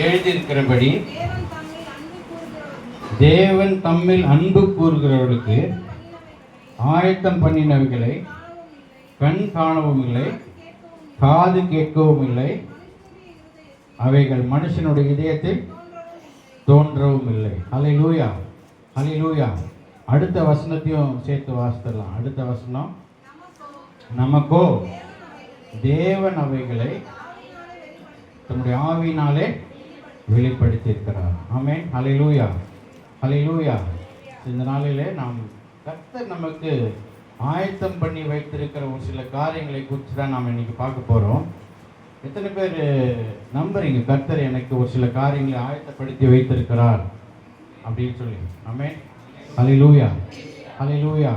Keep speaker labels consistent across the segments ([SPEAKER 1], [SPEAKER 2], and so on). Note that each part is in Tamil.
[SPEAKER 1] எழுதியிருக்கிறபடி தேவன் தம்மில் அன்பு கூறுகிறவர்களுக்கு ஆயத்தம் பண்ணினவைகளை கண் காணவும் இல்லை, காது கேட்கவும் இல்லை, அவைகள் மனுஷனுடைய இதயத்தில் தோன்றவும் இல்லை. ஹல்லேலூயா, ஹல்லேலூயா. அடுத்த வசனத்தையும் சேர்த்து வாசித்தரலாம். அடுத்த வசனம், நமக்கோ தேவன் அவைகளை தம்முடைய ஆவியினாலே வெளிப்படுத்தி இருக்கிறார். ஆமென், ஹல்லேலூயா, ஹல்லேலூயா. இந்த நாளிலே நாம் கர்த்தர் நமக்கு ஆயத்தம் பண்ணி வைத்திருக்கிற ஒரு சில காரியங்களை குறித்து தான் நாம் இன்னைக்கு பார்க்க போகிறோம். எத்தனை பேர் நம்புறீங்க கர்த்தர் எனக்கு ஒரு சில காரியங்களை ஆயத்தப்படுத்தி வைத்திருக்கிறார் அப்படின்னு சொல்லி? Amen, hallelujah, hallelujah,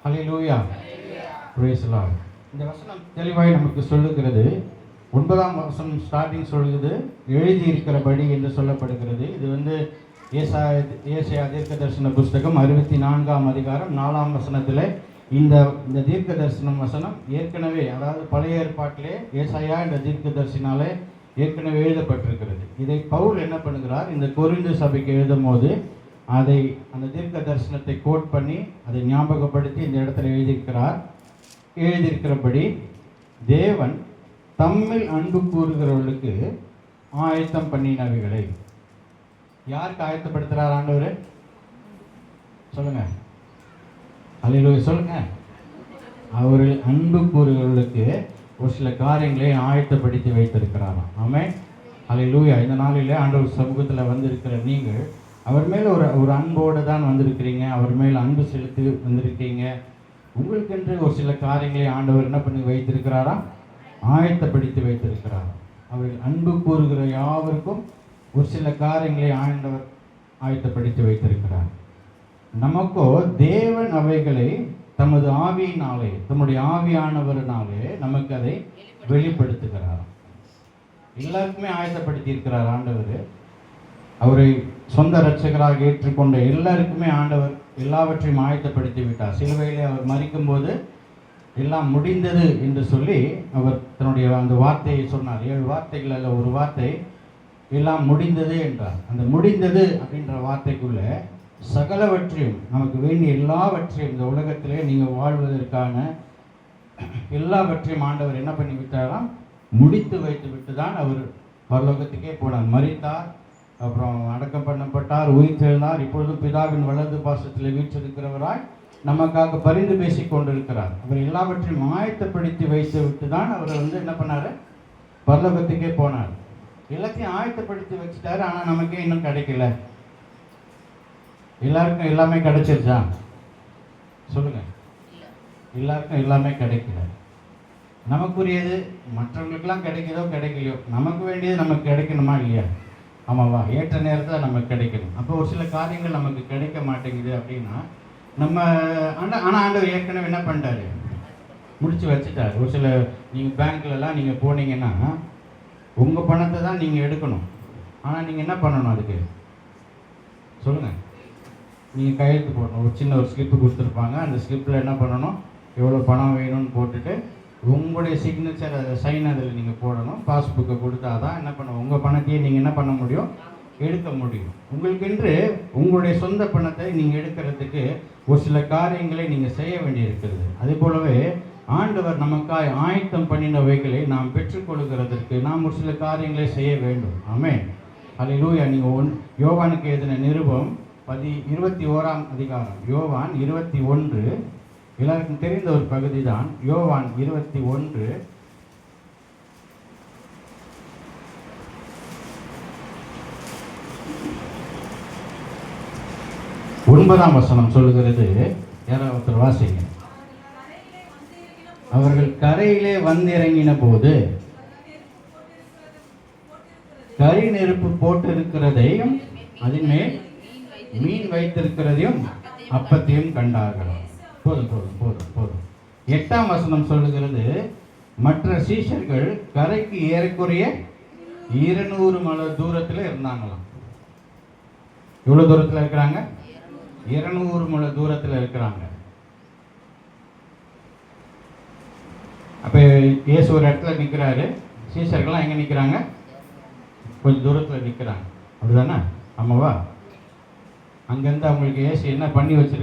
[SPEAKER 1] hallelujah. Praise the Lord. இந்த வசனம் தெளிவாய் நமக்கு சொல்லுகிறது. 9ஆம் வசனம் ஸ்டார்டிங் சொல்லுகிறது, எழுதி இருக்கிறபடி என்று சொல்லப்படுகிறது. இது ஏசாயா தீர்க்க தரிசன புஸ்தகம் 64ஆம் அதிகாரம் 4ஆம் வசனத்தில் இந்த தீர்க்க தரிசனம் வசனம் ஏற்கனவே, அதாவது பழைய ஏற்பாட்டிலே ஏசாயா என்ற தீர்க்க தரிசனாலே ஏற்கனவே எழுதப்பட்டிருக்கிறது. இதை பவுல் என்ன பண்ணுகிறார், இந்த கொரிந்து சபைக்கு எழுதும் போது அந்த தீர்க்க தரிசனத்தை கோட் பண்ணி அதை ஞாபகப்படுத்தி இந்த இடத்துல எழுதியிருக்கிறபடி தேவன் தம்மில் அன்பு கூறுகிறவர்களுக்கு ஆயத்தம் பண்ணினவைகளை. யாருக்கு ஆயத்தப்படுத்துகிறார் ஆண்டவர்? சொல்லுங்க, அல்லேலூயா சொல்லுங்க. அவர்கள் அன்பு கூறுகிறவர்களுக்கு ஒரு சில காரியங்களை ஆயத்தப்படுத்தி வைத்திருக்கிறாராம். ஆமென், அல்லேலூயா. இந்த நாளிலே ஆண்டவர் சமூகத்தில் வந்திருக்கிற நீங்கள் அவர் மேல் ஒரு அன்போடு தான் வந்திருக்கிறீங்க. அவர் மேல் அன்பு செலுத்தி வந்திருக்கீங்க. உங்களுக்கென்று ஒரு சில காரியங்களை ஆண்டவர் என்ன பண்ணி வைத்திருக்கிறாரா? ஆயத்தப்படுத்தி வைத்திருக்கிறார். அவர் அன்பு கூறுகிற யாவருக்கும் ஒரு சில காரியங்களை ஆண்டவர் ஆயத்தப்படுத்தி வைத்திருக்கிறார். நமக்கோ தேவன் அவைகளை தமது ஆவியினாலே, தம்முடைய ஆவியானவரினாலே நமக்கு அதை வெளிப்படுத்துகிறார். எல்லாருக்குமே ஆயத்தப்படுத்தி இருக்கிறார் ஆண்டவர். அவரை சொந்த இரட்சகராக ஏற்றுக்கொண்ட எல்லாருக்குமே ஆண்டவர் எல்லாவற்றையும் ஆயத்தப்படுத்தி விட்டார். சிலுவையிலே அவர் மரிக்கும் போது எல்லாம் முடிந்தது என்று சொல்லி அவர் தன்னுடைய அந்த வார்த்தையை சொன்னார். 7 வார்த்தைகள் அல்ல, ஒரு வார்த்தை, எல்லாம் முடிந்தது என்றார். அந்த முடிந்தது அப்படின்ற வார்த்தைக்குள்ள சகலவற்றையும், நமக்கு வேண்டிய எல்லாவற்றையும், இந்த உலகத்திலே நீங்கள் வாழ்வதற்கான எல்லாவற்றையும் ஆண்டவர் என்ன பண்ணி விட்டாராம்? முடித்து வைத்து விட்டு தான் அவர் பரலோகத்துக்கே போனார். மரித்தார், அப்புறம் அடக்கம் பண்ணப்பட்டார், உயிர்த்தெழுந்தார். இப்பொழுதும் பிதாவின் வலது பாசத்தில் வீற்றிருக்கிறவராய் நமக்காக பரிந்து பேசி கொண்டிருக்கிறார். அவர் எல்லாவற்றையும் ஆயத்தப்படுத்தி வைத்து விட்டு தான் அவர் என்ன பண்ணார்? பரலோகத்துக்கே போனார். எல்லாத்தையும் ஆயத்தப்படுத்தி வச்சுட்டாரு. ஆனால் நமக்கே இன்னும் கிடைக்கல. எல்லாருக்கும் எல்லாமே கிடைச்சிருச்சா? சொல்லுங்க. எல்லாருக்கும் எல்லாமே கிடைக்கல. நமக்குரியது மற்றவங்களுக்கெல்லாம் கிடைக்குதோ கிடைக்கலையோ, நமக்கு வேண்டியது நமக்கு கிடைக்கணுமா இல்லையா? ஆமாவா? ஏற்ற நேரத்தில் நமக்கு கிடைக்கணும். அப்போ ஒரு சில காரியங்கள் நமக்கு கிடைக்க மாட்டேங்குது அப்படின்னா நம்ம ஆனால் ஆண்டவர் ஏற்கனவே என்ன பண்ணிட்டாரு? முடிச்சு வச்சுட்டார். ஒரு சில நீங்கள் பேங்க்லலாம் நீங்கள் போனீங்கன்னா உங்கள் பணத்தை தான் நீங்கள் எடுக்கணும். ஆனால் நீங்கள் என்ன பண்ணணும்? அதுக்கு சொல்லுங்கள். நீங்கள் கையெழுத்து போடணும். ஒரு சின்ன ஸ்லிப்பு கொடுத்துருப்பாங்க. அந்த ஸ்லிப்பில் என்ன பண்ணணும்? எவ்வளோ பணம் வேணும்னு போட்டுட்டு உங்களுடைய சிக்னேச்சர், அதை சைன் அதில் நீங்கள் போடணும். பாஸ்புக்கை கொடுத்தா தான் என்ன பண்ணணும், உங்கள் பணத்தையே நீங்கள் என்ன பண்ண முடியும்? எடுக்க முடியும். உங்களுக்கென்று உங்களுடைய சொந்த பணத்தை நீங்கள் எடுக்கிறதுக்கு ஒரு சில காரியங்களை நீங்கள் செய்ய வேண்டியிருக்கிறது. அதே போலவே ஆண்டவர் நமக்காய் ஆயத்தம் பண்ணினவைகளை நாம் பெற்றுக்கொள்கிறதற்கு நாம் ஒரு சில காரியங்களை செய்ய வேண்டும். ஆமென், அல்லேலூயா. நீங்கள் யோவானுக்கு எழுதின நிருபம் 21ஆம் அதிகாரம், யோவான் 21, எல்லாருக்கும் தெரிந்த ஒரு பகுதி தான். யோவான் 21 9ஆம் வசனம் சொல்லுகிறது. யாராவது ஒருத்தர் வாசிங்க. அவர்கள் கரையிலே வந்திறங்கின போது கரி நெருப்பு போட்டிருக்கிறதையும் அதன் மேல் மீன் வைத்திருக்கிறதையும் அப்பத்தையும் கண்டார்கள். போதும் போதும் போதும் போதும். 8ஆம் வசனம் சொல்லுகிறது, மற்ற சீஷர்கள் கரைக்கு ஏறக்குறைய 200 மைல் தூரத்தில் இருந்தாங்களாம். எவ்வளோ தூரத்தில் இருக்கிறாங்க? 200 மைல் தூரத்தில் இருக்கிறாங்க. அப்போ இயேசு ஒரு இடத்துல நிற்கிறாரு. சீஷர்கள்லாம் எங்கே நிற்கிறாங்க? கொஞ்சம் தூரத்தில் நிற்கிறாங்க, அப்படிதானே? ஆமாவா? அங்கேருந்து அவங்களுக்கு ஏசு என்ன பண்ணி வச்சிருக்காங்க?